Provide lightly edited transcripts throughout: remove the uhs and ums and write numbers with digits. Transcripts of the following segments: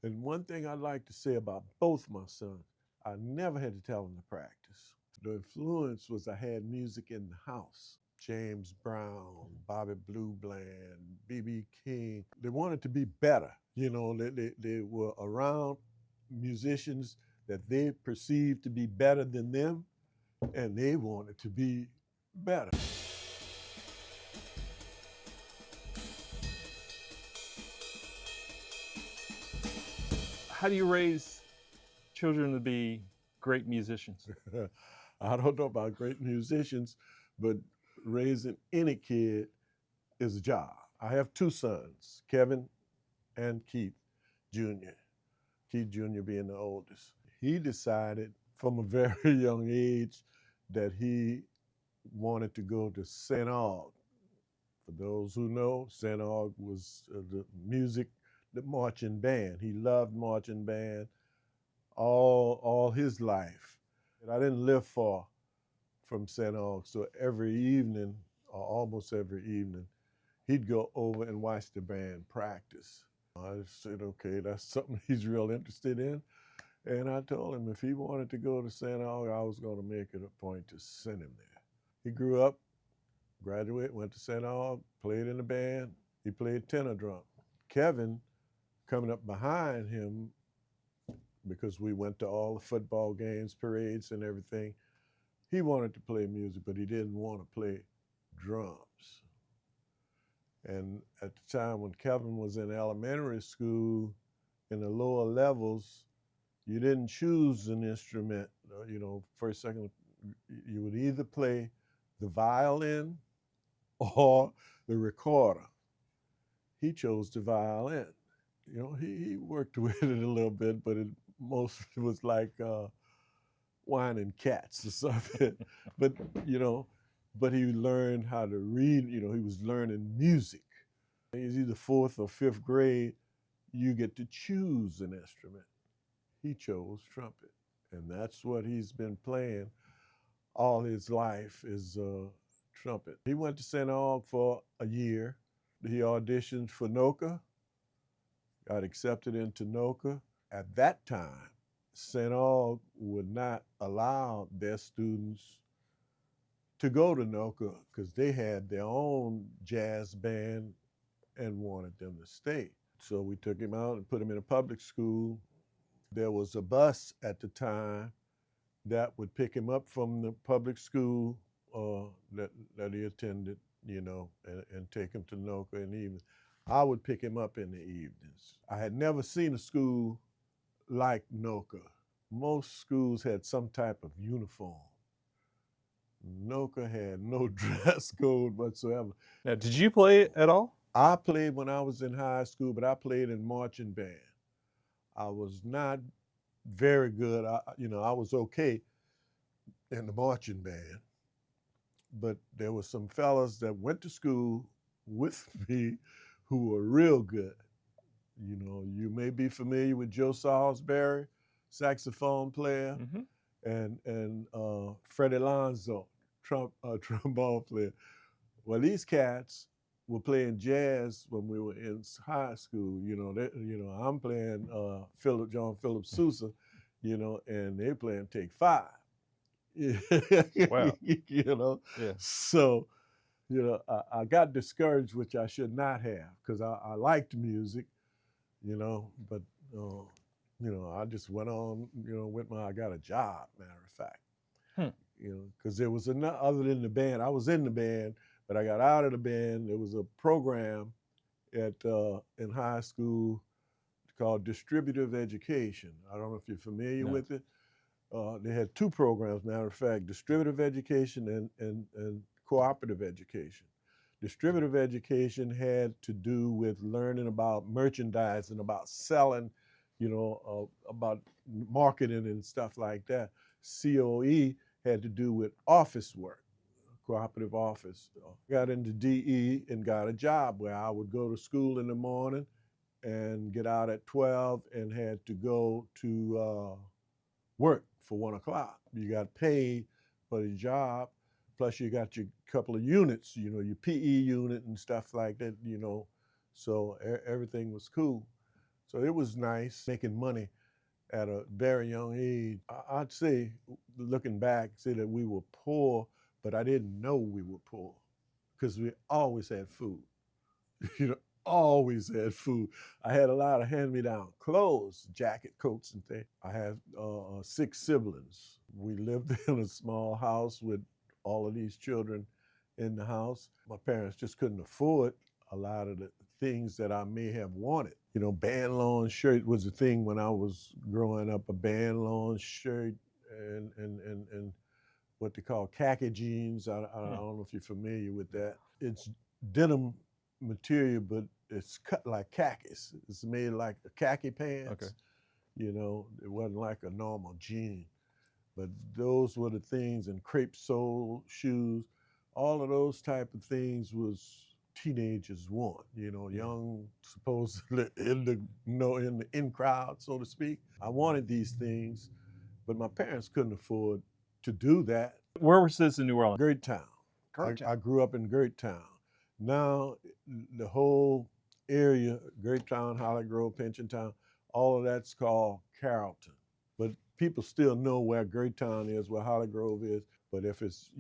And one thing I'd like to say about both my sons, I never had to tell them to practice. The influence was I had music in the house. James Brown, Bobby Blue Bland, B.B. King. They wanted to be better. They were around musicians that they perceived to be better than them, and they wanted to be better. How do you raise children to be great musicians? I don't know about great musicians, but raising any kid is a job. I have two sons, Kevin and Keith Jr., Keith Jr. being the oldest. He decided from a very young age that he wanted to go to St. Aug. For those who know, St. Aug was the marching band. He loved marching band all his life. And I didn't live far from St. Aug, so every evening, or almost every evening, he'd go over and watch the band practice. I said, okay, that's something he's real interested in. And I told him if he wanted to go to St. Aug, I was going to make it a point to send him there. He grew up, graduated, went to St. Aug, played in the band. He played tenor drum. Kevin, coming up behind him, because we went to all the football games, parades, and everything, he wanted to play music, but he didn't want to play drums. And at the time when Kevin was in elementary school, in the lower levels, you didn't choose an instrument. First, second, you would either play the violin or the recorder. He chose the violin. He worked with it a little bit, but it mostly was like whining cats or something. but he learned how to read. He was learning music. He's either fourth or fifth grade. You get to choose an instrument. He chose trumpet, and that's what he's been playing all his life is trumpet. He went to St. Aug for a year. He auditioned for NOCA, got accepted into NOCA. At that time, St. Aug would not allow their students to go to NOCA because they had their own jazz band and wanted them to stay. So we took him out and put him in a public school. There was a bus at the time that would pick him up from the public school that he attended, and take him to NOCA in the evening. I would pick him up in the evenings. I had never seen a school like NOCA. Most schools had some type of uniform. NOCA had no dress code whatsoever. Now, did you play at all? I played when I was in high school, but I played in marching band. I was not very good. I was okay in the marching band, but there were some fellas that went to school with me who were real good. You may be familiar with Joe Salisbury, saxophone player, and Freddie Alonzo, trombone player. Well, these cats were playing jazz when we were in high school. I'm playing John Philip Sousa, and they're playing Take Five. Wow. Yeah. So, I got discouraged, which I should not have, because I liked music, but, I just went on, I got a job, matter of fact. Because there was other than the band, I was in the band, but I got out of the band. There was a program in high school called distributive education. I don't know if you're familiar with it. They had two programs, matter of fact, distributive education and cooperative education. Distributive education had to do with learning about merchandise and about selling, about marketing and stuff like that. COE had to do with office work, cooperative office. Got into DE and got a job where I would go to school in the morning and get out at 12 and had to go to work for 1 o'clock. You got paid for the job, plus you got your couple of units, your PE unit and stuff like that, so everything was cool. So it was nice making money at a very young age. I'd say, looking back, say that we were poor, but I didn't know we were poor because we always had food. you know, always had food. I had a lot of hand-me-down clothes, jacket, coats, and things. I had 6 siblings. We lived in a small house with all of these children in the house. My parents just couldn't afford a lot of the things that I may have wanted. Band lawn shirt was a thing when I was growing up, a band lawn shirt and what they call khaki jeans. I don't know if you're familiar with that. It's denim material, but it's cut like khakis. It's made like a khaki pants. Okay. It wasn't like a normal jean. But those were the things, and crepe sole shoes, all of those type of things was teenagers want, young, supposedly in the in crowd, so to speak. I wanted these things, but my parents couldn't afford to do that. Where was this in New Orleans? Gert Town. I grew up in Gert Town. Now the whole area, Gert Town, Holly Grove, Pension Town, all of that's called Carrollton. But people still know where Gert Town is, where Holly Grove is. But if it's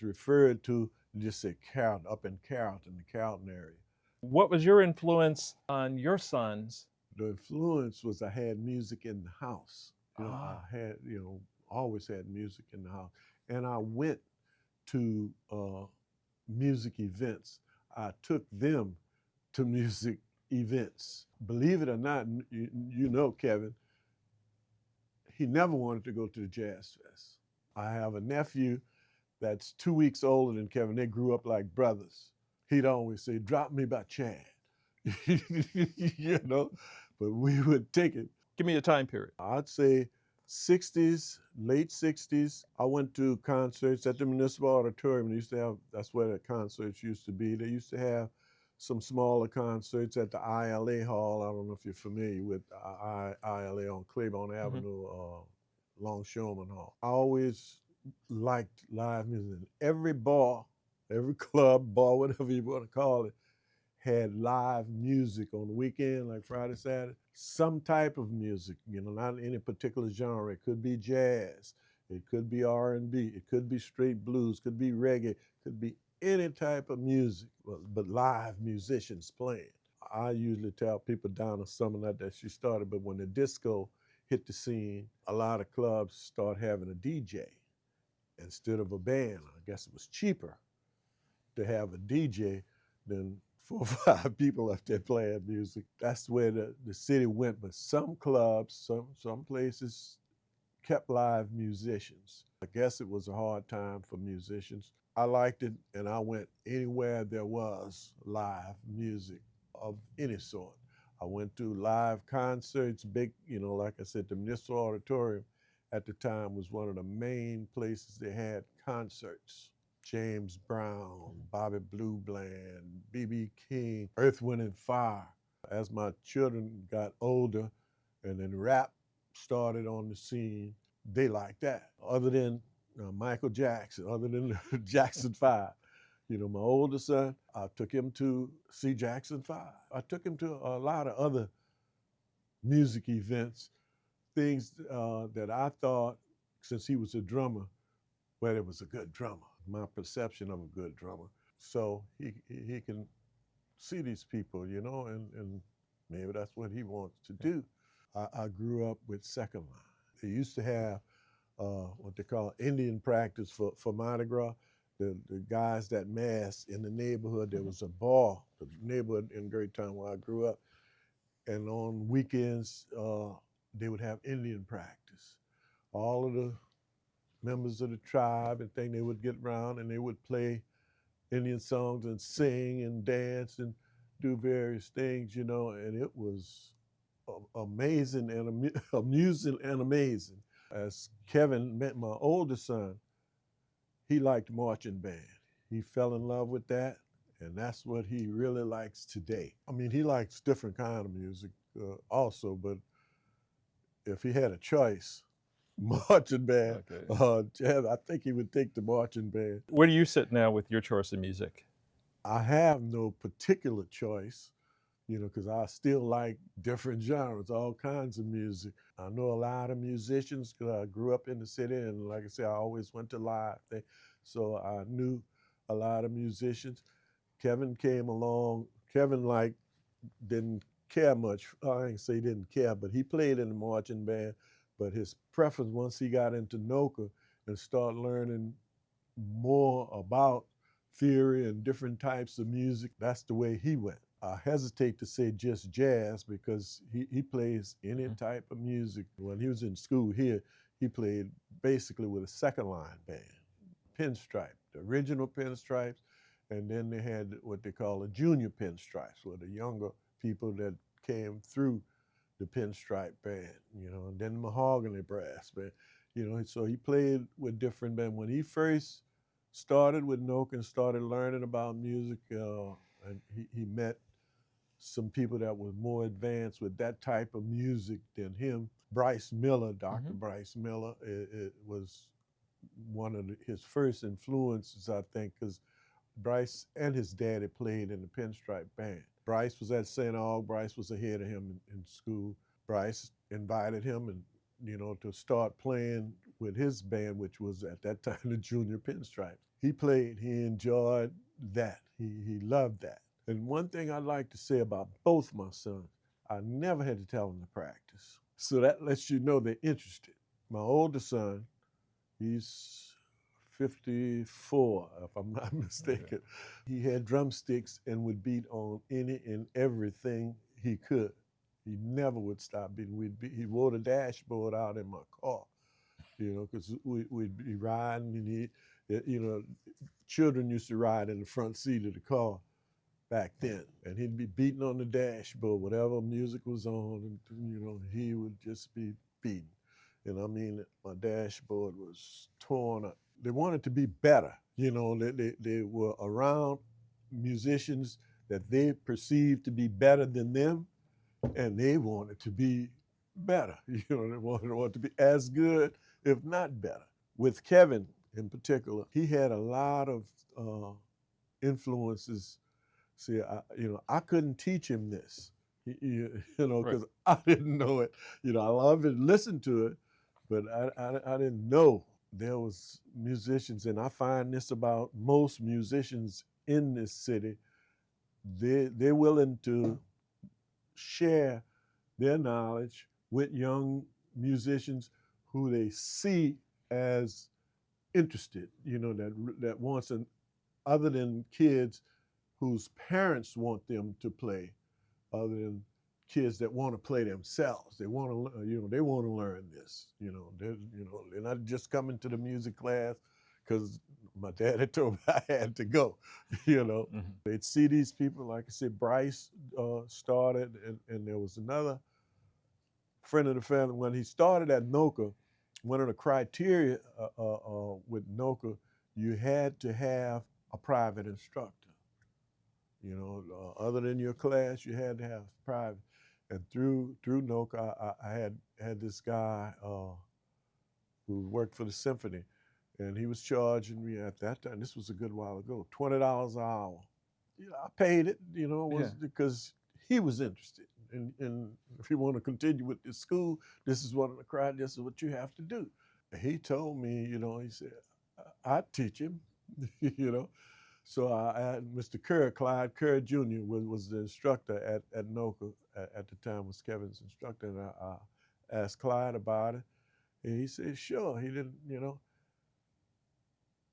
referred to, just say Carrollton, up in Carrollton, the Carrollton area. What was your influence on your sons? The influence was I had music in the house. I had, always had music in the house. And I went to music events. I took them to music events. Believe it or not, Kevin, he never wanted to go to the Jazz Fest. I have a nephew that's 2 weeks older than Kevin. They grew up like brothers. He'd always say, "Drop me by Chad." But we would take it. Give me a time period. I'd say 60s, late 60s. I went to concerts at the Municipal Auditorium. They used to have, that's where the concerts used to be. They used to have some smaller concerts at the ILA Hall. I don't know if you're familiar with ILA on Claiborne Avenue, Longshoreman Hall. I always liked live music. Every bar, every club, bar, whatever you want to call it, had live music on the weekend, like Friday, Saturday. Some type of music, not any particular genre. It could be jazz, it could be R&B, it could be straight blues, could be reggae, could be any type of music, but live musicians playing. I usually tell people down the summer night that she started, but when the disco hit the scene, a lot of clubs start having a DJ instead of a band. I guess it was cheaper to have a DJ than 4 or 5 people up there playing music. That's where the city went. But some clubs, some places kept live musicians. I guess it was a hard time for musicians. I liked it, and I went anywhere there was live music of any sort. I went to live concerts, big, like I said, the Municipal Auditorium at the time was one of the main places they had concerts. James Brown, Bobby Blue Bland, B.B. King, Earth, Wind and Fire. As my children got older and then rap started on the scene, they liked that. Other than Michael Jackson, other than the Jackson 5. My older son, I took him to see Jackson 5. I took him to a lot of other music events, things that I thought, since he was a drummer, well, it was a good drummer, my perception of a good drummer. So he can see these people, and maybe that's what he wants to do. I grew up with second line. They used to have what they call Indian practice for Mardi Gras. The guys that masked in the neighborhood, there was a bar, the neighborhood in Great Town where I grew up, and on weekends, they would have Indian practice. All of the members of the tribe and thing, they would get around and they would play Indian songs and sing and dance and do various things, and it was amazing and amusing and amazing. As Kevin met my oldest son, he liked marching band. He fell in love with that, and that's what he really likes today. I mean, he likes different kind of music also, but if he had a choice, marching band, jazz, I think he would take the marching band. Where do you sit now with your choice of music? I have no particular choice. because I still like different genres, all kinds of music. I know a lot of musicians because I grew up in the city, and like I said, I always went to live things, so I knew a lot of musicians. Kevin came along. Kevin didn't care much. I ain't say he didn't care, but he played in the marching band. But his preference once he got into Noka and started learning more about theory and different types of music, that's the way he went. I hesitate to say just jazz because he plays any type of music. When he was in school here, he played basically with a second line band, pinstripe, the original pinstripes, and then they had what they call a junior pinstripes, where the younger people that came through the pinstripe band, and then mahogany brass band, so he played with different bands. When he first started with Noka and started learning about music, and he met some people that were more advanced with that type of music than him. Bryce Miller, Dr. Bryce Miller, it was one of his first influences, I think, because Bryce and his daddy played in the pinstripe band. Bryce was at St. Aug. Bryce was ahead of him in school. Bryce invited him to start playing with his band, which was at that time the Junior Pinstripes. He played. He enjoyed that. He loved that. And one thing I'd like to say about both my sons, I never had to tell them to practice. So that lets you know they're interested. My oldest son, he's 54, if I'm not mistaken. He had drumsticks and would beat on any and everything he could. He never would stop beating. He wore the dashboard out in my car, because we'd be riding, and children used to ride in the front seat of the car back then, and he'd be beating on the dashboard, whatever music was on, and he would just be beating. And I mean, my dashboard was torn up. They wanted to be better, they were around musicians that they perceived to be better than them, and they wanted to be better. They wanted to be as good, if not better. With Kevin in particular, he had a lot of influences. See, I couldn't teach him this, because I didn't know it. I love it, listen to it, but I didn't know there was musicians, and I find this about most musicians in this city. They're willing to share their knowledge with young musicians who they see as interested, that wants other than kids whose parents want them to play, other than kids that want to play themselves. They want to, they want to learn this. They're not just coming to the music class because my dad had told me I had to go. They'd see these people, like I said, Bryce started, and there was another friend of the family. When he started at Noka, one of the criteria with Noka, you had to have a private instructor. Other than your class, you had to have private. And through Noka, I had this guy who worked for the symphony, and he was charging me at that time, this was a good while ago, $20 an hour. I paid it, because he was interested. And if you want to continue with this school, this is one of the criteria, this is what you have to do. He told me, he said, I'd teach him, So I had Mr. Kerr, Clyde Kerr Jr. was the instructor at Noka at the time, was Kevin's instructor, and I asked Clyde about it, and he said, sure. He didn't,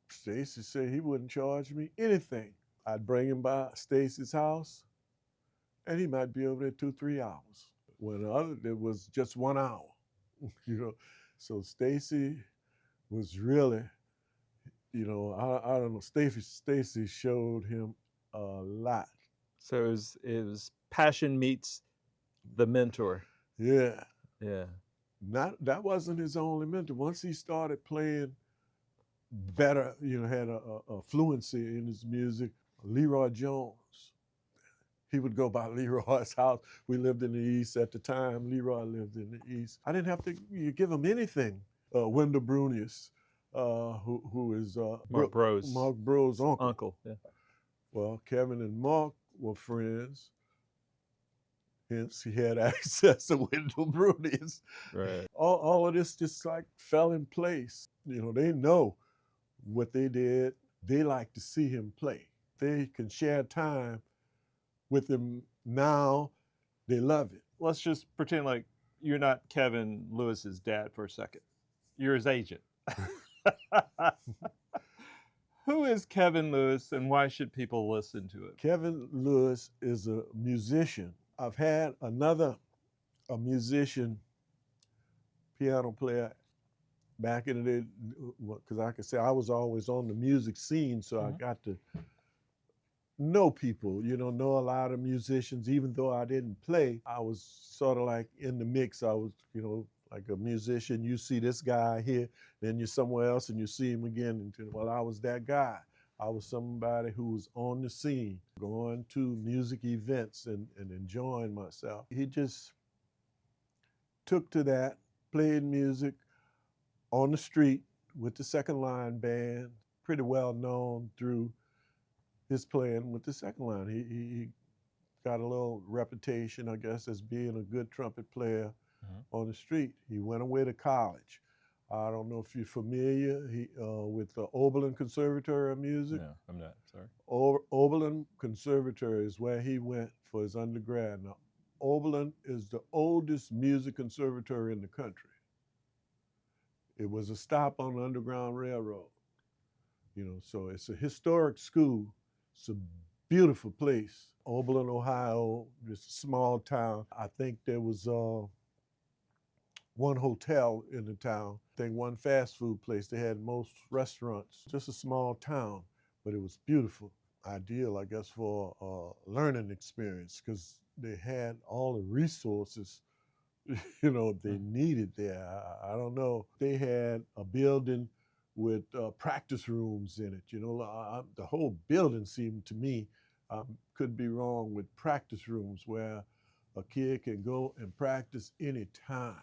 Stacy said he wouldn't charge me anything. I'd bring him by Stacy's house, and he might be over there 2-3 hours. When the other, it was just 1 hour, So Stacy was really, I don't know. Stacy showed him a lot. So it was passion meets the mentor. Yeah. Yeah. That wasn't his only mentor. Once he started playing better, had a fluency in his music, Leroy Jones. He would go by Leroy's house. We lived in the East at the time. Leroy lived in the East. I didn't have to give him anything. Wendell Brunius, who is Mark Bros. Mark Bros' uncle. Yeah. Well, Kevin and Mark were friends. Hence, he had access to Wendell Brunies. Right. All of this just like fell in place. They know what they did. They like to see him play. They can share time with him now. They love it. Let's just pretend like you're not Kevin Lewis's dad for a second. You're his agent. Who is Kevin Lewis and why should people listen to it? Kevin Lewis is a musician. I've had a musician, piano player back in the day, because I could say I was always on the music scene, so I got to know people, know a lot of musicians. Even though I didn't play, I was sort of like in the mix. I was, like a musician. You see this guy here, then you're somewhere else and you see him again. Well, I was that guy. I was somebody who was on the scene, going to music events and enjoying myself. He just took to that, played music on the street with the Second Line Band, pretty well known through his playing with the Second Line. He got a little reputation, I guess, as being a good trumpet player on the street. He went away to college. I don't know if you're familiar with the Oberlin Conservatory of Music. No, I'm not, sorry. Oberlin Conservatory is where he went for his undergrad. Now, Oberlin is the oldest music conservatory in the country. It was a stop on the Underground Railroad. So it's a historic school. It's a beautiful place. Oberlin, Ohio, just a small town. I think there was one hotel in the town. I think one fast food place. They had most restaurants. Just a small town, but it was beautiful. Ideal, I guess, for a learning experience because they had all the resources they needed there. I don't know. They had a building with practice rooms in it. The whole building seemed to me, could be wrong, with practice rooms where a kid can go and practice anytime.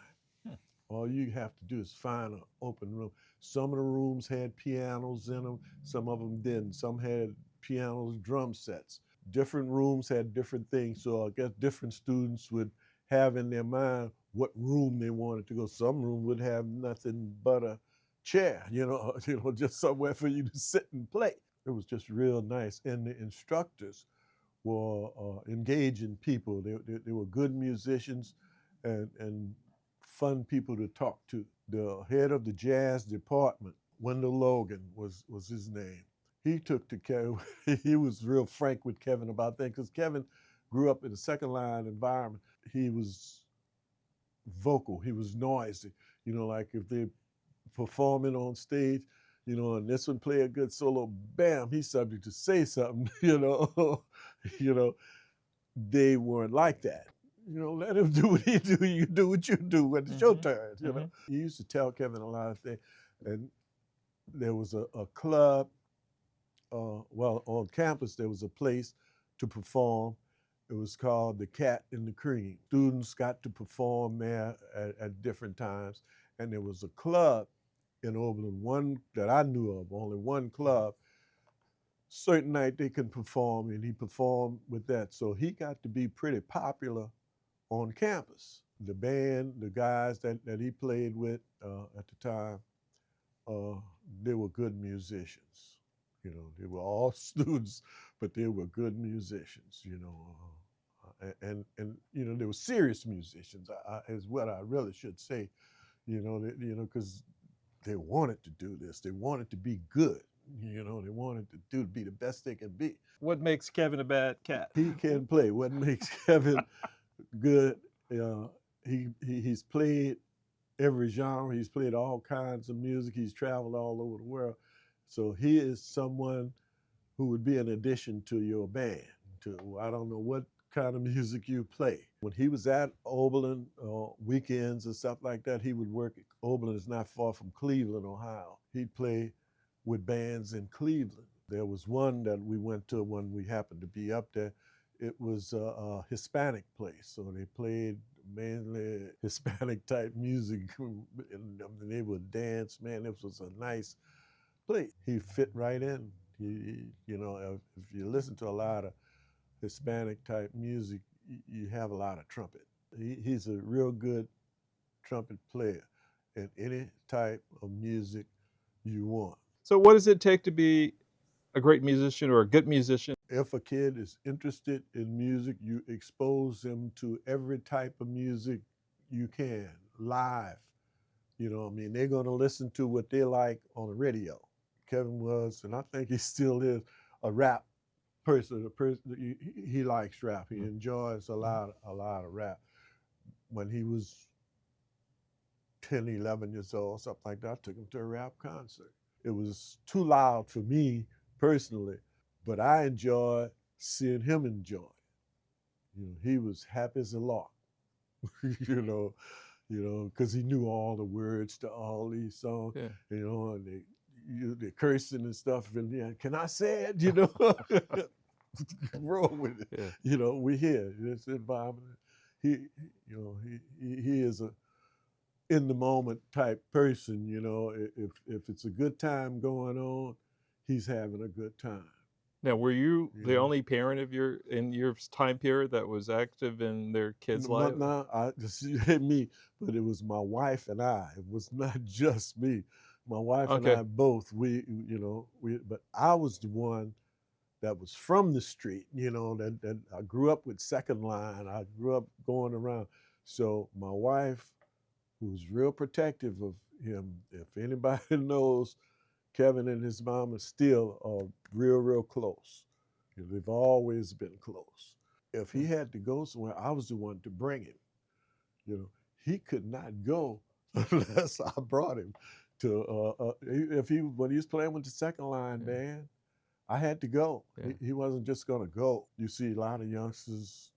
All you have to do is find an open room. Some of the rooms had pianos in them, some of them didn't. Some had pianos, drum sets. Different rooms had different things, so I guess different students would have in their mind what room they wanted to go. Some room would have nothing but a chair, just somewhere for you to sit and play. It was just real nice. And the instructors were engaging people. They were good musicians and fun people to talk to. The head of the jazz department, Wendell Logan was his name. He took to Kevin. He was real frank with Kevin about that because Kevin grew up in a second line environment. He was vocal. He was noisy. Like if they're performing on stage, and this one play a good solo, bam, he's subject to say something, They weren't like that. Let him do what he do. You do what you do when it's your turn, He used to tell Kevin a lot of things. And there was a club, on campus, there was a place to perform. It was called the Cat and the Cream. Students got to perform there at different times. And there was a club in Oberlin, one that I knew of, only one club. Certain night they can perform, and he performed with that. So he got to be pretty popular on campus. The band, the guys that he played with at the time, they were good musicians. They were all students, but they were good musicians, and they were serious musicians, is what I really should say, because they wanted to do this. They wanted to be good. They wanted to be the best they can be. What makes Kevin a bad cat? He can play. What makes Kevin good? He's played every genre. He's played all kinds of music. He's traveled all over the world. So he is someone who would be an addition to your band. I don't know what kind of music you play. When he was at Oberlin weekends and stuff like that, he would work. Oberlin is not far from Cleveland, Ohio. He'd play with bands in Cleveland. There was one that we went to when we happened to be up there. It was a Hispanic place, so they played mainly Hispanic type music, and they would dance. Man, it was a nice place. He fit right in. If you listen to a lot of Hispanic type music, you have a lot of trumpet. He's a real good trumpet player in any type of music you want. So what does it take to be a great musician or a good musician? If a kid is interested in music, you expose them to every type of music you can, live. You know, I mean, they're going to listen to what they like on the radio. Kevin was, and I think he still is, a rap person. He likes rap. He enjoys a lot of rap. When he was 10, 11 years old, something like that, I took him to a rap concert. It was too loud for me personally, but I enjoyed seeing him enjoy it. You know, he was happy as a lark. you know, because he knew all the words to all these songs. Yeah. You know, and they cursing and stuff. And yeah, can I say it? You know, roll with it. Yeah. You know, we're here. This environment. He is a in the moment type person. You know, if it's a good time going on, he's having a good time. Now, were you the Yeah. only parent of your time period that was active in their kids' life? No, me, but it was my wife and I. It was not just me. My wife and Okay. I both. But I was the one that was from the street. You know, that I grew up with second line. I grew up going around. So my wife, who was real protective of him. If anybody knows, Kevin and his mom are still real close. You know, they've always been close. If he had to go somewhere, I was the one to bring him. You know, he could not go unless I brought him to. When he was playing with the second line band, I had to go. Yeah. He wasn't just going to go. You see a lot of youngsters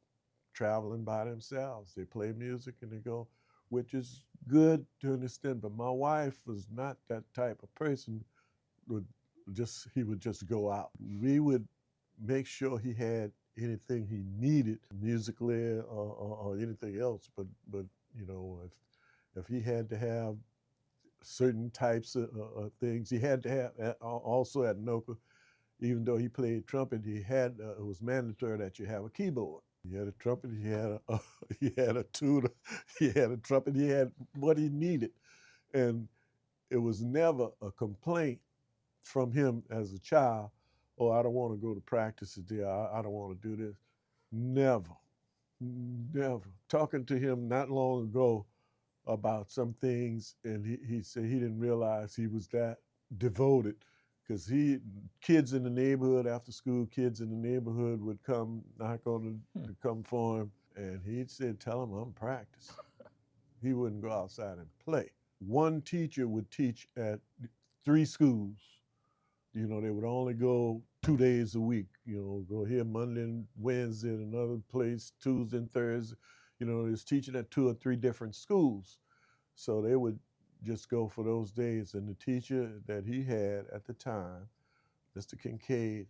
traveling by themselves. They play music and they go, which is good to an extent. But my wife was not that type of person. He would just go out. We would make sure he had anything he needed musically or anything else. But you know, if he had to have certain types of things, he had to have also at Noka. Even though he played trumpet, it was mandatory that you have a keyboard. He had a trumpet, he had a tutor, he had a trumpet, he had what he needed. And it was never a complaint from him as a child, oh, I don't want to go to practice today, I don't want to do this. Never. Talking to him not long ago about some things, and he said he didn't realize he was that devoted, because kids in the neighborhood, after school kids in the neighborhood would come, knock on to come for him, and he'd say, tell him I'm practicing. He wouldn't go outside and play. One teacher would teach at 3 schools. You know, they would only go 2 days a week. You know, go here Monday and Wednesday at another place, Tuesday and Thursday. You know, he was teaching at 2 or 3 different schools. So they would just go for those days. And the teacher that he had at the time, Mr. Kincaid,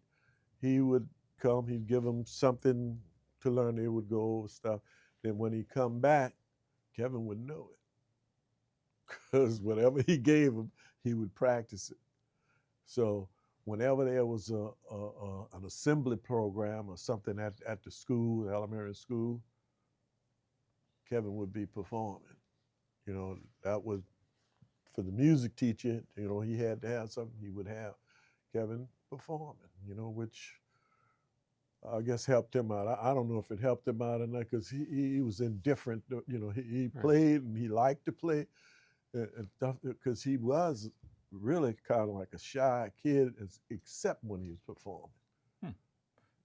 he would come, he'd give them something to learn. They would go over stuff. Then when he come back, Kevin would know it. Because whatever he gave him, he would practice it. So whenever there was an assembly program or something at the school, elementary school, Kevin would be performing. You know, that was, for the music teacher, you know, he had to have something, he would have Kevin performing, you know, which I guess helped him out. I don't know if it helped him out or not, because he was indifferent. You know, he played and he liked to play, and stuff, because he was really kind of like a shy kid, except when he was performing.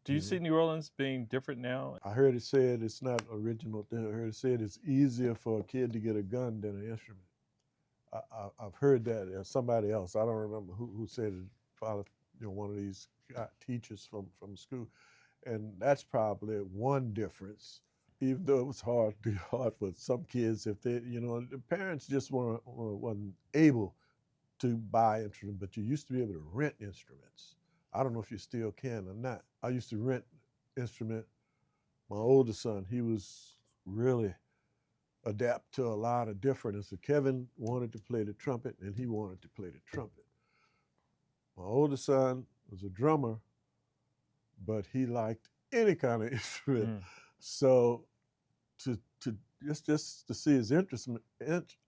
Do you see New Orleans being different now? I heard it said it's not original. I heard it said it's easier for a kid to get a gun than an instrument. I've heard that. Somebody else, I don't remember who said it, probably, you know, one of these teachers from school. And that's probably one difference, even though it was hard for some kids if they, you know, the parents just wasn't able to buy instruments, but you used to be able to rent instruments. I don't know if you still can or not. I used to rent instrument. My older son, he was really adapt to a lot of different. So Kevin wanted to play the trumpet, and he wanted to play the trumpet. My older son was a drummer, but he liked any kind of instrument. So to just to see his interest,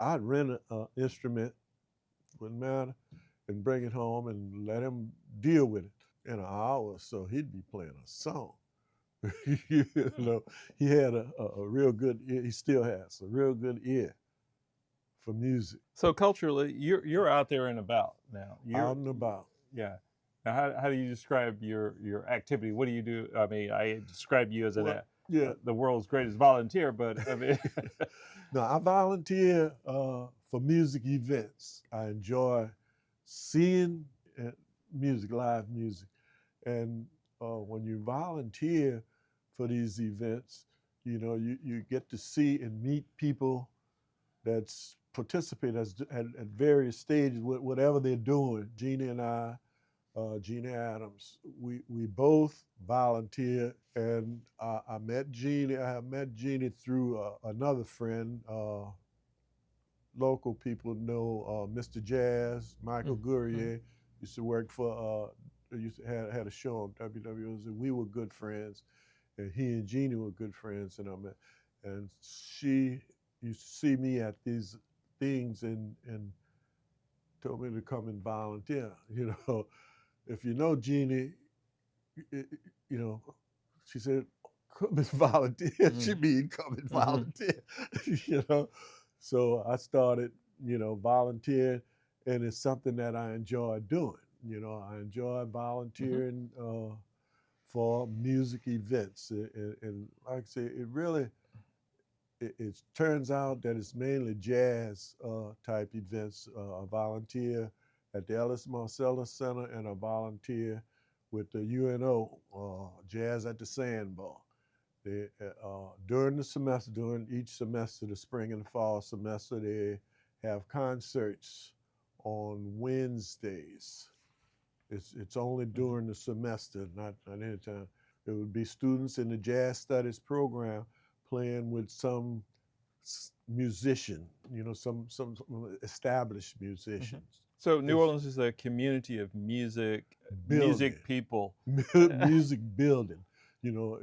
I'd rent an instrument, wouldn't matter, and bring it home and let him deal with it in an hour or so. He'd be playing a song. You know, he had a real good ear. He still has a real good ear for music. So culturally, you're out there and about now. Out and about. Yeah. Now, how do you describe your activity? What do you do? I mean, I describe you as the world's greatest volunteer, but I mean, no, I volunteer for music events. I enjoy seeing music, live music, and when you volunteer for these events, you know, you get to see and meet people that's participate at various stages, whatever they're doing. Jeannie and I, Jeannie Adams, we both volunteer, and I met Jeannie. I have met Jeannie through another friend. Local people know Mr. Jazz, Michael Gourier, used to work for, used to had a show on WWOs, and we were good friends, and he and Jeannie were good friends, and she used to see me at these things and told me to come and volunteer. You know, if you know Jeannie, you know, she said, come and volunteer. She mean come and volunteer, you know. So I started, you know, volunteering, and it's something that I enjoy doing. You know, I enjoy volunteering for music events, and like I say, it really, it turns out that it's mainly jazz type events. I volunteer at the Ellis Marcellus Center, and I volunteer with the UNO, Jazz at the Sandbar. They, during the semester, during each semester, the spring and the fall semester, they have concerts on Wednesdays. It's only during the semester, not any time. It would be students in the jazz studies program playing with some musician, you know, some established musicians. So New Orleans is a community of music, Building. music people, music building. You know,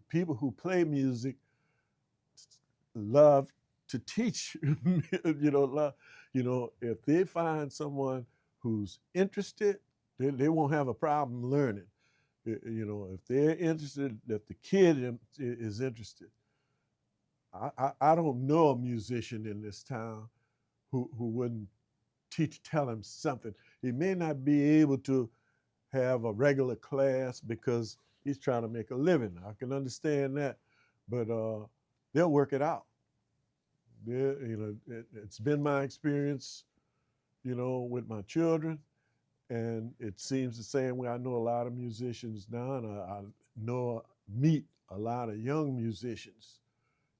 people who play music love to teach. You know, if they find someone who's interested, they won't have a problem learning. You know, if they're interested, if the kid is interested. I don't know a musician in this town who wouldn't tell him something. He may not be able to have a regular class because he's trying to make a living. I can understand that, but they'll work it out. You know, it's been my experience, you know, with my children, and it seems the same way. I know a lot of musicians now, and I meet a lot of young musicians,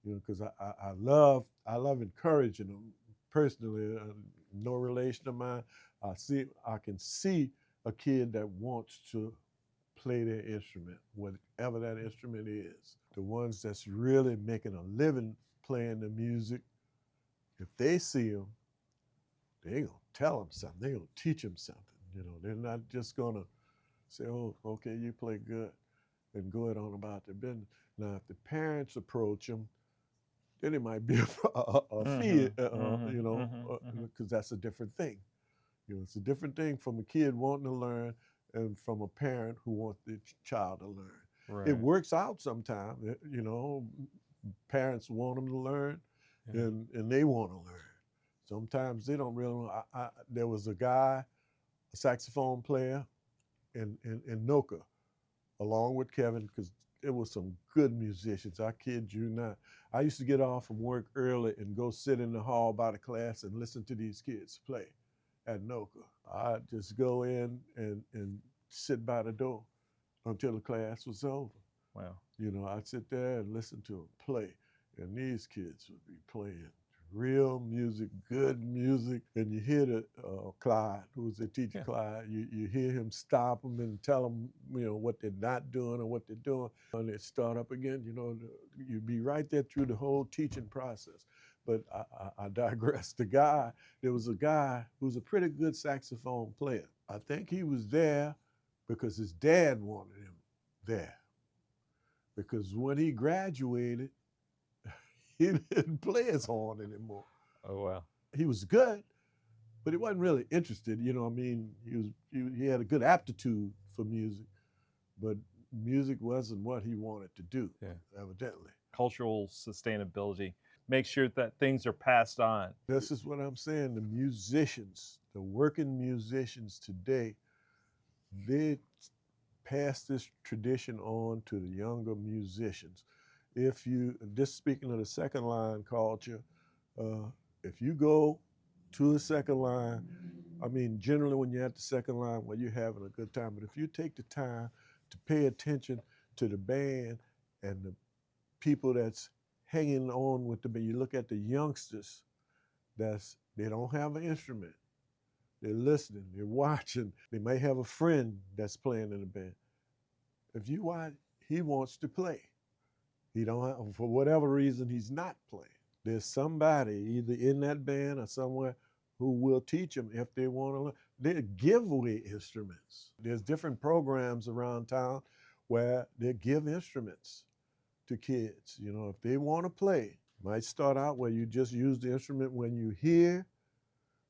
you know, because I love encouraging them personally. No relation of mine. I can see a kid that wants to play their instrument, whatever that instrument is. The ones that's really making a living playing the music, if they see them, they're gonna tell them something. They're gonna teach them something. You know, they're not just gonna say, "Oh, okay, you play good," and go on about their business. Now, if the parents approach them, then it might be a fear, you know, because that's a different thing. You know, it's a different thing from a kid wanting to learn and from a parent who wants the child to learn. Right. It works out sometimes. You know, parents want them to learn, and they want to learn. Sometimes they don't really want. There was a guy, a saxophone player, in Noka, along with Kevin, because there were some good musicians. I kid you not. I used to get off from work early and go sit in the hall by the class and listen to these kids play at Noka. I'd just go in and sit by the door until the class was over. Wow. You know, I'd sit there and listen to them play. And these kids would be playing real music, good music. And you hear the Clyde, who's the teacher, Clyde, you hear him stop them and tell them, you know, what they're not doing or what they're doing. And they start up again, you know, you'd be right there through the whole teaching process. But I digress. There was a guy who was a pretty good saxophone player. I think he was there because his dad wanted him there. because when he graduated, he didn't play his horn anymore. Oh, wow. He was good, but he wasn't really interested. You know, I mean, he had a good aptitude for music, but music wasn't what he wanted to do, evidently. Cultural sustainability. Make sure that things are passed on. This is what I'm saying. The musicians, the working musicians today, they pass this tradition on to the younger musicians. If you, just speaking of the second line culture, if you go to a second line, I mean, generally when you're at the second line, well, you're having a good time. But if you take the time to pay attention to the band and the people that's hanging on with the band, you look at the youngsters, they don't have an instrument. They're listening, they're watching. They may have a friend that's playing in the band. If you watch, he wants to play. He don't have, for whatever reason, he's not playing. There's somebody either in that band or somewhere who will teach them if they want to learn. They give away instruments. There's different programs around town where they give instruments to kids. You know, if they want to play, might start out where you just use the instrument when you hear,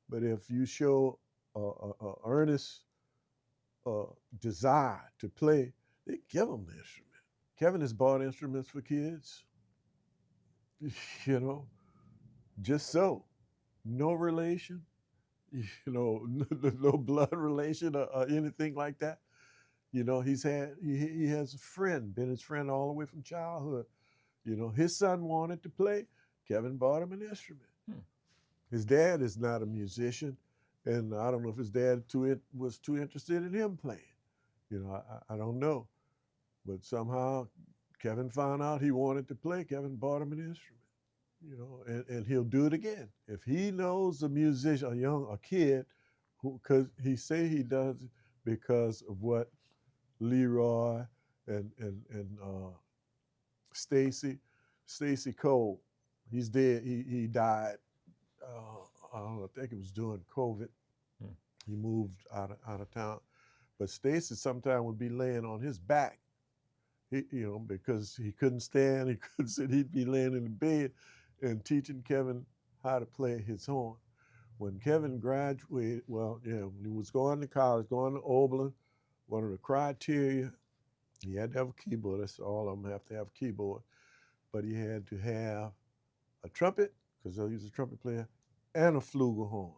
but if you show a earnest desire to play, they give them the instrument. Kevin has bought instruments for kids, you know, just so. No relation, you know, no blood relation or anything like that. You know, he has a friend, been his friend all the way from childhood. You know, his son wanted to play, Kevin bought him an instrument. His dad is not a musician, and I don't know if his dad was too interested in him playing. You know, I don't know. But somehow Kevin found out he wanted to play. Kevin bought him an instrument. You know, and he'll do it again. If he knows a musician, a kid, because he say he does it because of what Leroy and Stacy Cole, he's dead. He died. I don't know. I think it was during COVID. He moved out of town. But Stacy sometimes would be laying on his back. You know, because he couldn't stand, he couldn't sit. He'd be laying in the bed and teaching Kevin how to play his horn. When Kevin graduated, well, yeah, when he was going to college, going to Oberlin, one of the criteria, he had to have a keyboard. That's all of them have to have a keyboard. But he had to have a trumpet, because he was a trumpet player, and a flugelhorn.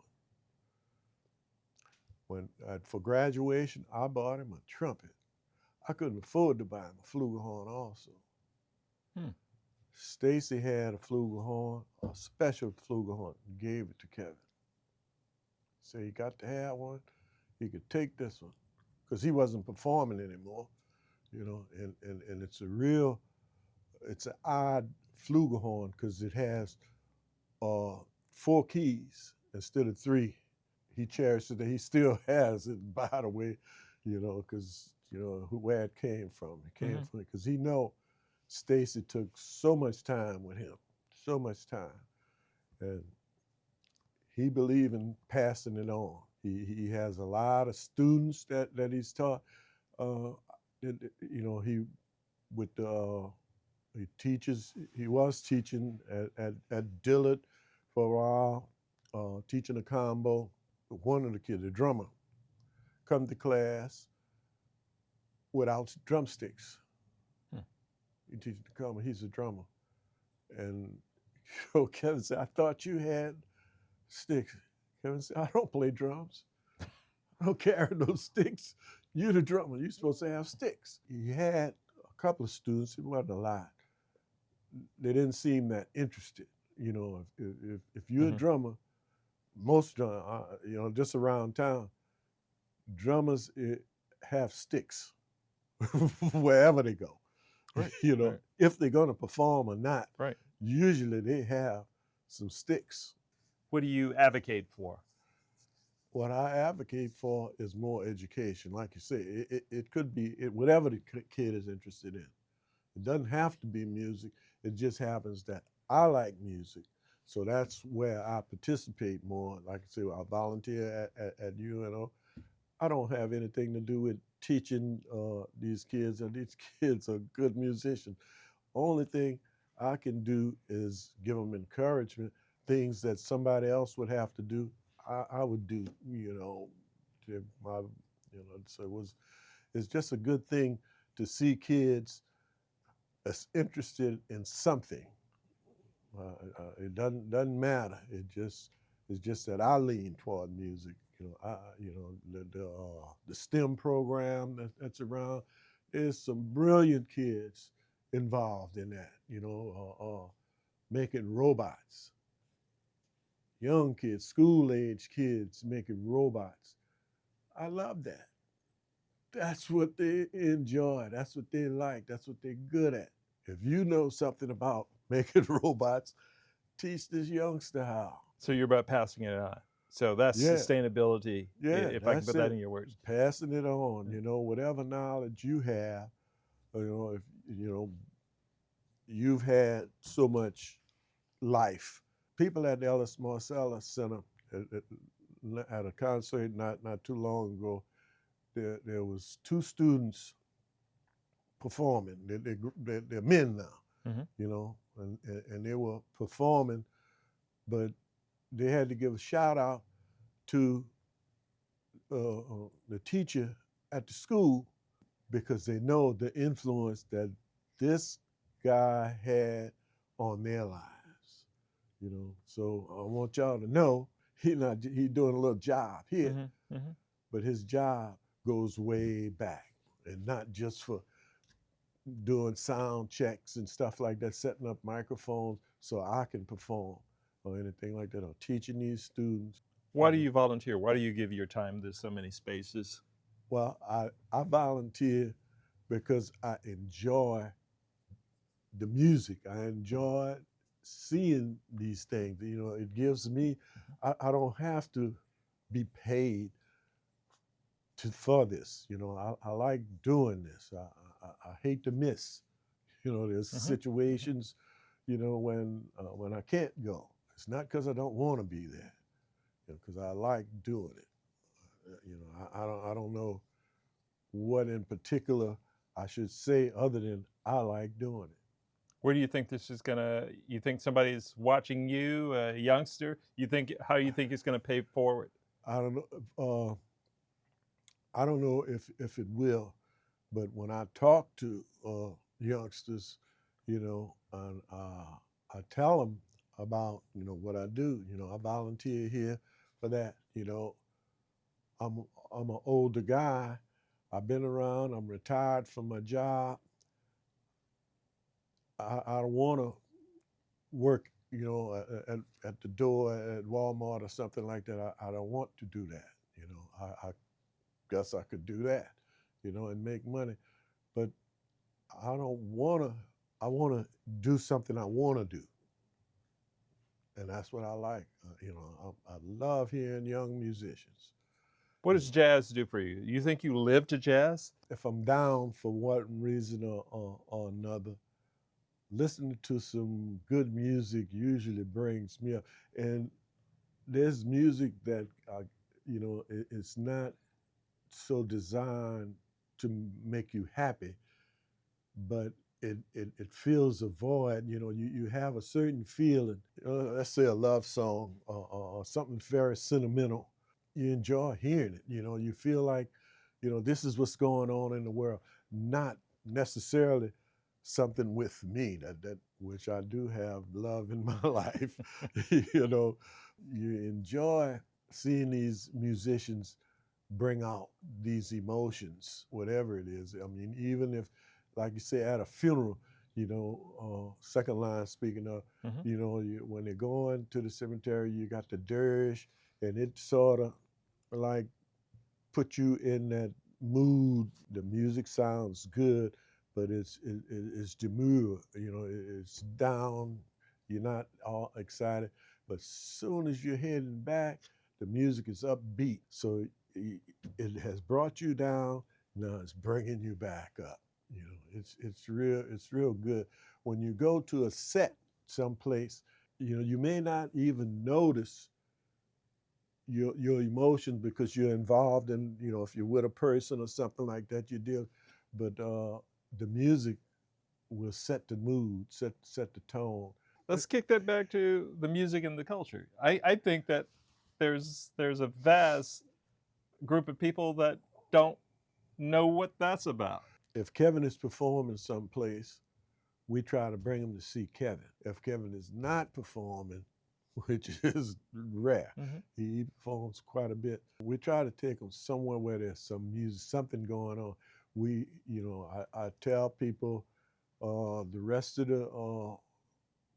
For graduation, I bought him a trumpet. I couldn't afford to buy him a flugelhorn also. Stacy had a flugelhorn, a special flugelhorn, and gave it to Kevin. So he got to have one. He could take this one, because he wasn't performing anymore, you know, and it's an odd flugelhorn, because it has 4 keys instead of 3. He cherishes it. He still has it, by the way, you know, because, you know, where it came from. It came from, because he know Stacy took so much time with him, so much time. And he believed in passing it on. He has a lot of students that he's taught. You know, he teaches, he was teaching at Dillard for a while, teaching a combo. One of the kids, the drummer, come to class without drumsticks. He teaches the combo, he's a drummer. And you know, Kevin said, I thought you had sticks. Kevin said, I don't play drums. I don't carry those sticks. You're the drummer, you're supposed to have sticks. He had a couple of students, it wasn't a lot. They didn't seem that interested. You know, if you're a drummer, most you know, just around town, drummers have sticks wherever they go. Right. You know, if they're going to perform or not. Right. Usually they have some sticks. What do you advocate for? What I advocate for is more education. Like you say, it could be whatever the kid is interested in. It doesn't have to be music. It just happens that I like music. So that's where I participate more. Like I say, I volunteer at UNO. I don't have anything to do with teaching these kids, and these kids are good musicians. Only thing I can do is give them encouragement. Things that somebody else would have to do, I would do. So it's just a good thing to see kids that's interested in something. It doesn't matter. It's just that I lean toward music. The STEM program that's around. There's some brilliant kids involved in that. Making robots. Young kids, school age kids making robots. I love that. That's what they enjoy. That's what they like. That's what they're good at. If you know something about making robots, teach this youngster how. So you're about passing it on. So that's sustainability, if I can put that in your words. Passing it on, whatever knowledge you have, if you've had so much life. People at the Ellis Marcellus Center at a concert not too long ago, there was 2 students performing. They're men now, and they were performing, but they had to give a shout out to the teacher at the school because they know the influence that this guy had on their lives. So I want y'all to know he's doing a little job here, but his job goes way back, and not just for doing sound checks and stuff like that, setting up microphones so I can perform or anything like that, or teaching these students. Why do you volunteer? Why do you give your time to so many spaces? Well, I volunteer because I enjoy the music. I enjoy seeing these things. It gives me, I don't have to be paid for this. I like doing this. I hate to miss. There's situations, when I can't go. It's not because I don't want to be there, because I like doing it. I don't know what in particular I should say other than I like doing it. Where do you think this is you think somebody's watching you, a youngster? How do you think it's gonna pay forward? I don't know. I don't know if it will, but when I talk to youngsters, and I tell them about what I do. I volunteer here for that. I'm an older guy. I've been around. I'm retired from my job. I don't want to work, at the door at Walmart or something like that. I don't want to do that. I guess I could do that, and make money, but I don't want to. I want to do something I want to do, and that's what I like. I love hearing young musicians. What does jazz do for you? You think you live to jazz? If I'm down for one reason or another, listening to some good music usually brings me up. And there's music that, it's not so designed to make you happy, but it fills a void. You have a certain feeling. Let's say a love song or something very sentimental. You enjoy hearing it. You feel like, this is what's going on in the world, not necessarily something with me that which I do have love in my life. You enjoy seeing these musicians bring out these emotions, whatever it is. I mean, even if, like you say, at a funeral, second line speaking of, when they're going to the cemetery, you got the dirge, and it sort of like put you in that mood. The music sounds good, but it's demure, it's down. You're not all excited, but soon as you're heading back, the music is upbeat. So it has brought you down. Now it's bringing you back up. It's real good. When you go to a set someplace, you may not even notice your emotions because you're involved in, if you're with a person or something like that, you deal. But the music will set the mood, set the tone. Let's kick that back to the music and the culture. I think that there's a vast group of people that don't know what that's about. If Kevin is performing someplace, we try to bring him to see Kevin. If Kevin is not performing, which is rare, he performs quite a bit, we try to take him somewhere where there's some music, something going on. I tell people the rest of the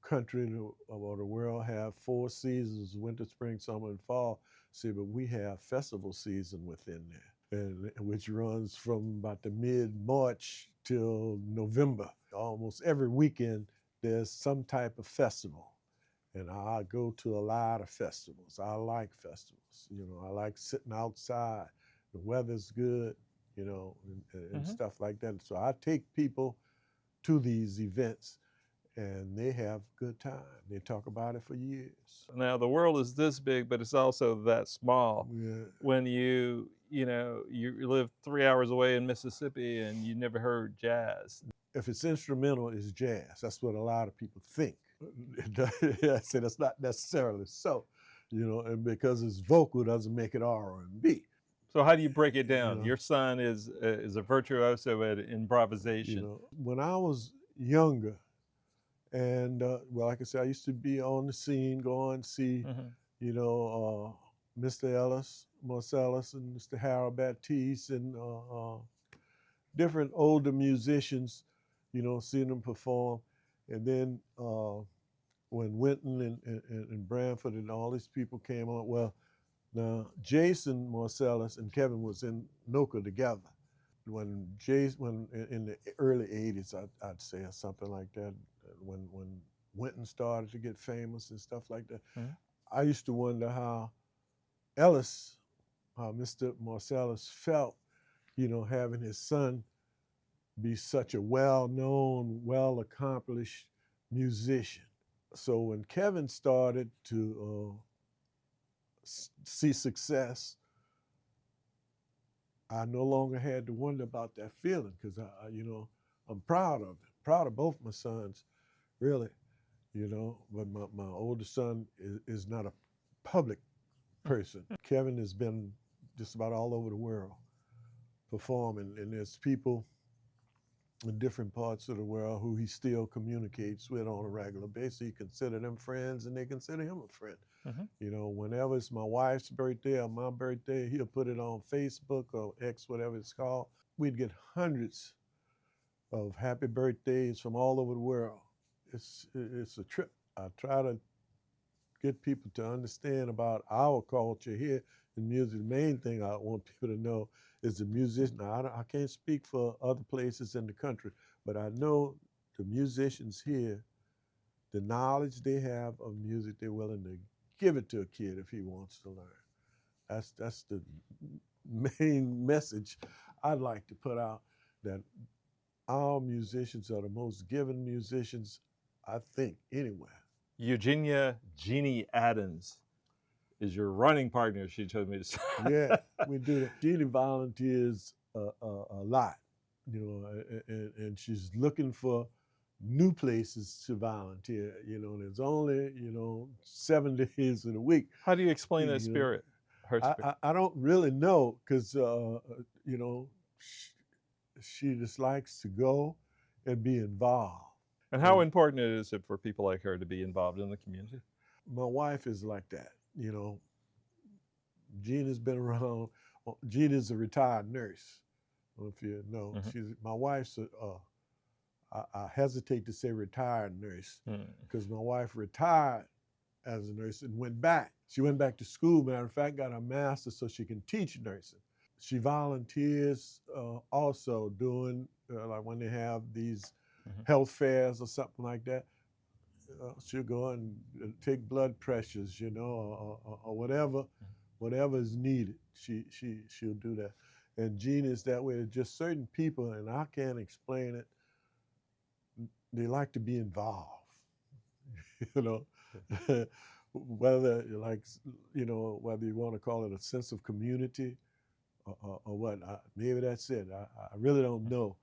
country or the world have 4 seasons: winter, spring, summer, and fall. See, but we have festival season within there, and which runs from about the mid-March till November. Almost every weekend there's some type of festival, and I go to a lot of festivals. I like festivals. I like sitting outside. The weather's good, and stuff like that. So I take people to these events, and they have a good time. They talk about it for years. Now the world is this big, but it's also that small. Yeah. When you live 3 hours away in Mississippi and you never heard jazz. If it's instrumental, it's jazz. That's what a lot of people think. I say that's not necessarily so, and because it's vocal doesn't make it R&B. So how do you break it down? Your son is a virtuoso at improvisation. When I was younger, and like I said, I used to be on the scene, go and see, Mr. Ellis, Marcellus, and Mr. Harold Baptiste, and different older musicians, seeing them perform. And then when Winton and Branford and all these people came on, well, now Jason Marcellus and Kevin was in NOCA together. When in the early 80s, I'd say, or something like that, when Winton started to get famous and stuff like that, I used to wonder how Mr. Marcellus felt, having his son be such a well-known, well-accomplished musician. So when Kevin started to see success, I no longer had to wonder about that feeling, because I'm proud of it. Proud of both my sons, really, But my older son is not a public person. Kevin has been just about all over the world performing, and there's people in different parts of the world who he still communicates with on a regular basis. He consider them friends, and they consider him a friend. Whenever it's my wife's birthday or my birthday, he'll put it on Facebook or X, whatever it's called. We'd get hundreds of happy birthdays from all over the world. It's a trip. I try to get people to understand about our culture here in music. The main thing I want people to know is the musician. Now, I can't speak for other places in the country, but I know the musicians here, the knowledge they have of music, they're willing to give it to a kid if he wants to learn. That's the main message I'd like to put out, that our musicians are the most giving musicians, I think, anywhere. Eugenia Jeannie Adams is your running partner, she told me to say. Yeah, we do that. Jeannie volunteers a lot, and she's looking for new places to volunteer. There's only, 7 days in a week. How do you explain that spirit? Her spirit? I don't really know, because, she just likes to go and be involved. And how important is it for people like her to be involved in the community? My wife is like that, Gina's been around. Gina's a retired nurse. I don't know if you know. My wife's I hesitate to say retired nurse, because my wife retired as a nurse and went back. She went back to school, matter of fact, got her master's so she can teach nursing. She volunteers also doing, like when they have these health fairs or something like that. She'll go and take blood pressures, or whatever is needed. She'll do that. And Gina is that way. Just certain people, and I can't explain it, they like to be involved. whether like whether you want to call it a sense of community or what. Maybe that's it. I really don't know,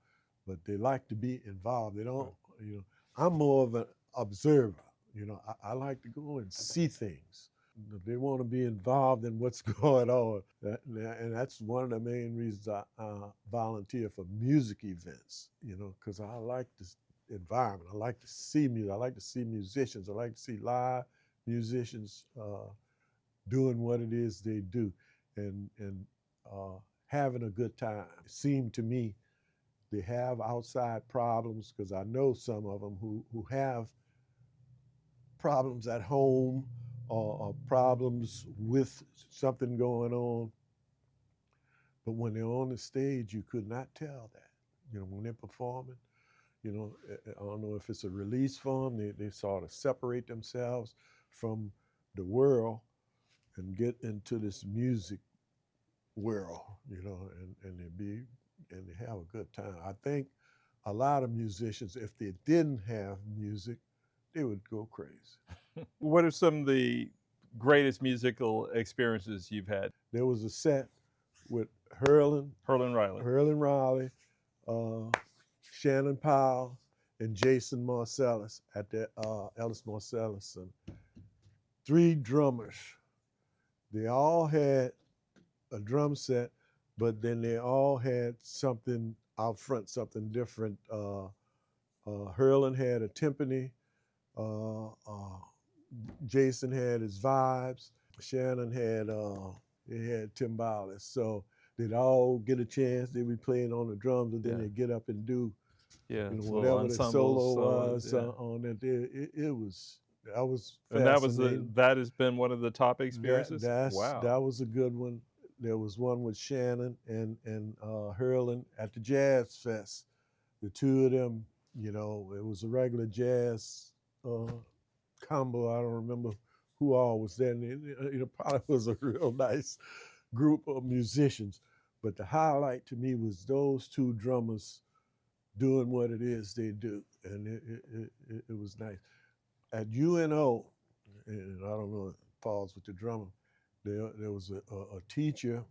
but they like to be involved. They don't. You know, I'm more of an observer. You know, I like to go and see things. They want to be involved in what's going on, and that's one of the main reasons I volunteer for music events. You know, because I like this environment. I like to see music. I like to see musicians. I like to see live musicians doing what it is they do, and having a good time. It seemed to me they have outside problems because I know some of them who have problems at home or problems with something going on. But when they're on the stage, you could not tell that. You know, when they're performing, you know, I don't know if it's a release for them. They sort of separate themselves from the world and get into this music world, you know, and they have a good time. I think a lot of musicians, if they didn't have music, they would go crazy. What are some of the greatest musical experiences you've had? There was a set with Herlin Riley. Hurlin Riley, Shannon Powell, and Jason Marcellus at the Ellis Marcellus, and 3 drummers. They all had a drum set, but then they all had something out front, something different. Hurlin had a timpani. Jason had his vibes. Shannon had timbales. So they'd all get a chance. They'd be playing on the drums, and then they'd get up and do whatever the solo was on it. That was fascinating. And that has been one of the top experiences. Wow, that was a good one. There was one with Shannon and Hurlin at the Jazz Fest. The 2 of them, you know, it was a regular jazz combo. I don't remember who all was there. And it probably was a real nice group of musicians. But the highlight to me was those 2 drummers doing what it is they do, and it was nice. At UNO, and I don't know if it falls with the drummer, there was a teacher,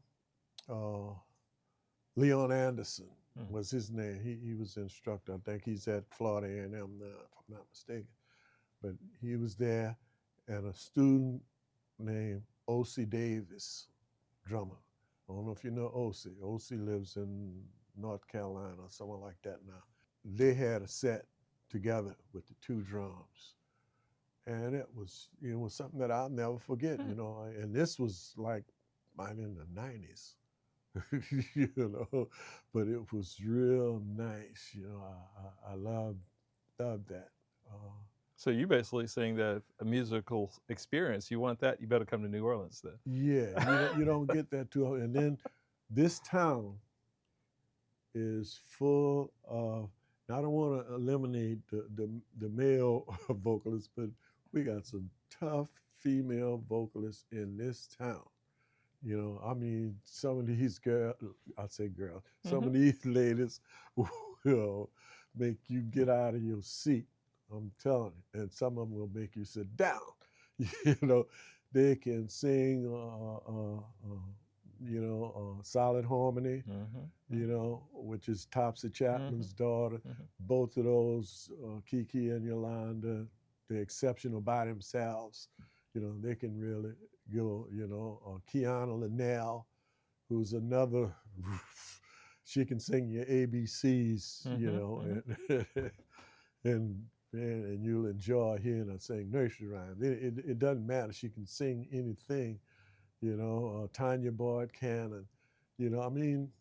Leon Anderson was his name. He was the instructor. I think he's at Florida A&M now, if I'm not mistaken. But he was there, and a student named O.C. Davis, drummer. I don't know if you know O.C. O.C. lives in North Carolina or somewhere like that now. They had a set together with the 2 drums. And it was something that I'll never forget, you know. And this was like in the 90s, you know. But it was real nice, you know. I loved that. So you're basically saying that a musical experience, you want that, you better come to New Orleans then. Yeah, you don't get that too often. And then this town is full of, I don't want to eliminate the male vocalists, but we got some tough female vocalists in this town. You know, I mean, some of these girls, some of these ladies will make you get out of your seat. I'm telling you. And some of them will make you sit down. You know, they can sing, solid harmony, you know, which is Topsy Chapman's daughter. Both of those, Kiki and Yolanda, they're exceptional by themselves. You know, they can really go, you know. Kiana Linnell, who's another, she can sing your ABCs, you know, and you'll enjoy hearing her sing nursery rhymes. It doesn't matter. She can sing anything, you know. Tanya Boyd Cannon, you know. I mean,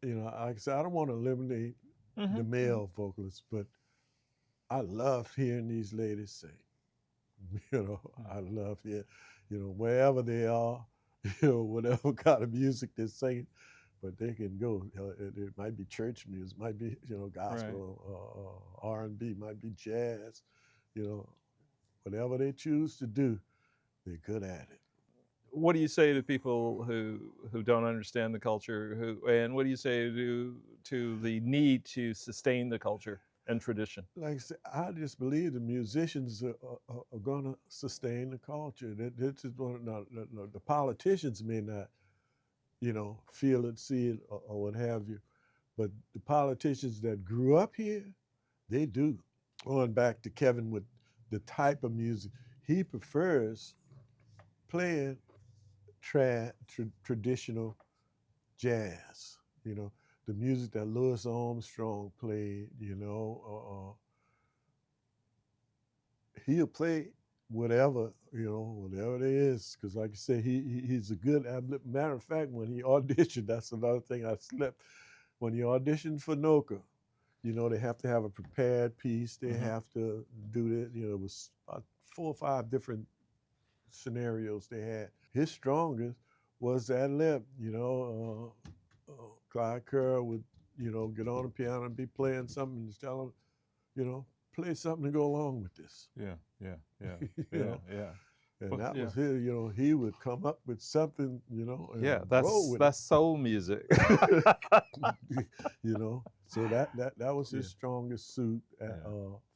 you know, like I said, I don't want to eliminate the male vocalists, but I love hearing these ladies sing. You know, I love hearing, you know, wherever they are, you know, whatever kind of music they're singing, but they can go. It might be church music, might be, you know, gospel, R&B, might be jazz, you know, whatever they choose to do, they're good at it. What do you say to people who don't understand the culture? And what do you say to the need to sustain the culture and tradition. Like I said, I just believe the musicians are going to sustain the culture. This is the politicians may not, feel it, see it, or what have you, but the politicians that grew up here, they do. Going back to Kevin with the type of music, he prefers playing traditional jazz, the music that Louis Armstrong played, he'll play whatever, whatever it is. Because like I said, he's a good, matter of fact, when he auditioned, that's another thing I slept. When he auditioned for NOCA, they have to have a prepared piece. They have to do it. It was about 4 or 5 different scenarios they had. His strongest was that lip, Clyde Kerr would, get on the piano and be playing something and just tell him, play something to go along with this. Yeah. And Well, that yeah. was his, he would come up with something, and roll with that's soul music. So that was his strongest suit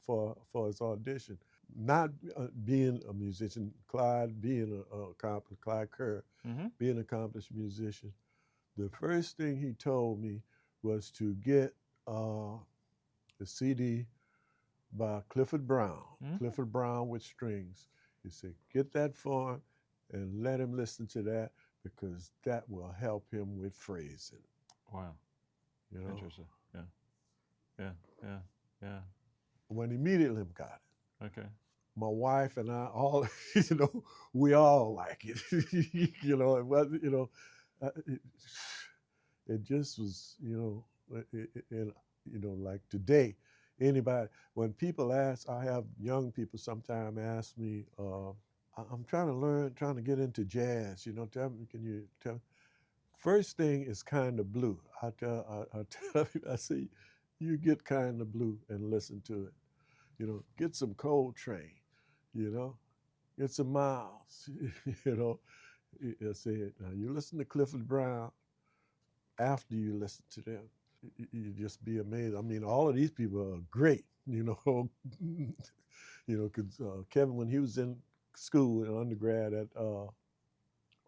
for his audition. Not being a musician, Clyde being Clyde Kerr, being an accomplished musician. The first thing he told me was to get the CD by Clifford Brown, Clifford Brown with Strings. He said, get that for him and let him listen to that because that will help him with phrasing. Wow. Interesting. Yeah. When he immediately got it. Okay. My wife and I all, we all like it. It was, it just was, like today, anybody, when people ask, I have young people sometimes ask me, I'm trying to get into jazz, tell me, can you tell me? First thing is Kind of Blue. I tell you, I say, you get Kind of Blue and listen to it. Get some Coltrane, get some Miles, I said, now you listen to Clifford Brown after you listen to them. You just be amazed. I mean, all of these people are great, because Kevin, when he was in school, in undergrad at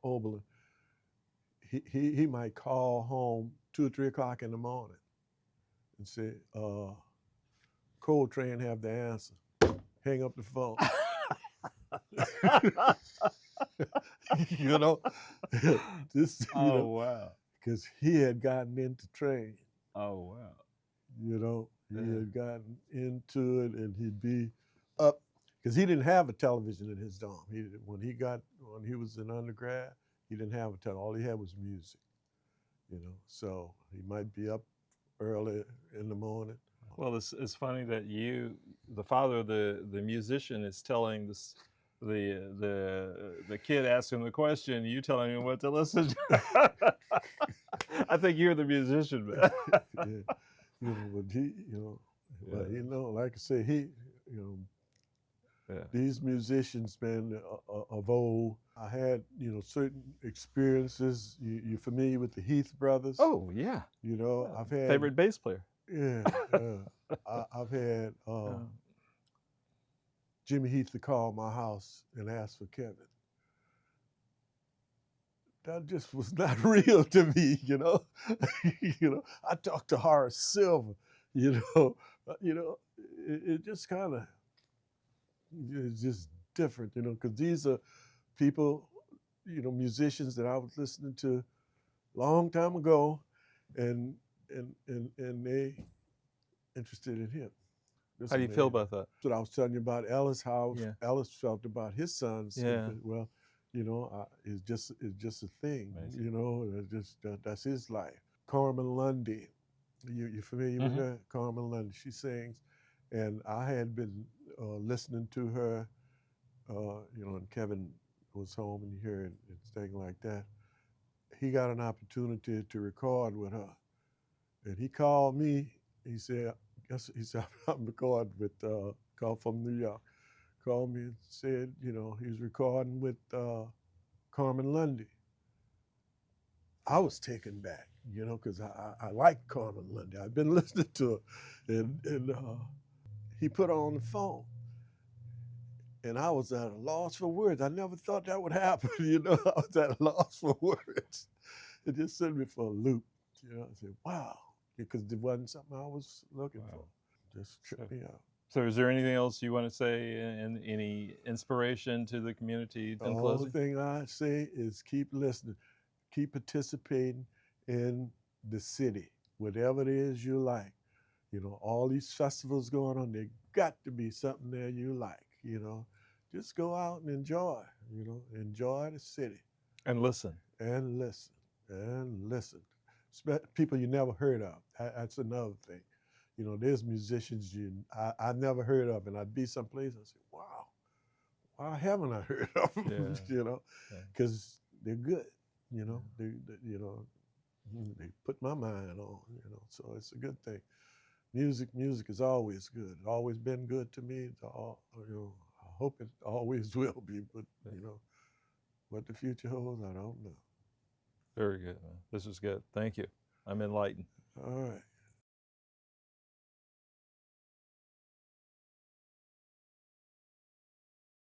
Oberlin, he might call home 2 or 3 o'clock in the morning and say, Coltrane have the answer. Hang up the phone. Wow. Because he had gotten into train. Oh, wow. He had gotten into it, and he'd be up because he didn't have a television in his dorm. When he was in undergrad, he didn't have a television. All he had was music. So he might be up early in the morning. Well, it's funny that you, the father of the musician, is telling this. The kid asking the question, you telling him what to listen to. I think you're the musician, man. But he, like I say, these musicians, man, of old. I had, certain experiences. You're familiar with the Heath brothers? Oh yeah. I've had favorite bass player. Yeah, I've had Jimmy Heath to call my house and ask for Kevin. That just was not real to me, I talked to Horace Silver, it just kind of, it's just different, because these are people, musicians that I was listening to a long time ago, and they interested in him. How do you feel about that? That's what I was telling you about Ellis, how Ellis felt about his sons. Yeah. Well, it's just a thing. Amazing. That's his life. Carmen Lundy, you familiar with her? Carmen Lundy, she sings, and I had been listening to her, and Kevin was home and he heard and things like that. He got an opportunity to record with her, and he called me. He said, I'm recording with, called from New York. Called me and said, he's recording with Carmen Lundy. I was taken back. you know, because I like Carmen Lundy. I've been listening to her, and he put her on the phone, and I was at a loss for words. I never thought that would happen, you know. I was at a loss for words. It just sent me for a loop, you know. I said, wow, because it wasn't something I was looking for. Just tripped me out. So is there anything else you want to say, and any inspiration to the community The in only closing? thing I say is keep listening, keep participating in the city, whatever it is you like. You know, all these festivals going on, there got to be something there you like, you know. Just go out and enjoy, you know, enjoy the city. And listen. And listen, and listen. People you never heard of. That's another thing. You know, there's musicians I never heard of, and I'd be someplace and say, wow, why haven't I heard of them? Yeah. You know, Yeah. because they're good. You know, you know, they put my mind on. You know, so it's a good thing. Music is always good. It's always been good to me. You know, I hope it always will be. But you know, what the future holds, I don't know. Very good, man. This is good. Thank you. I'm enlightened. All right.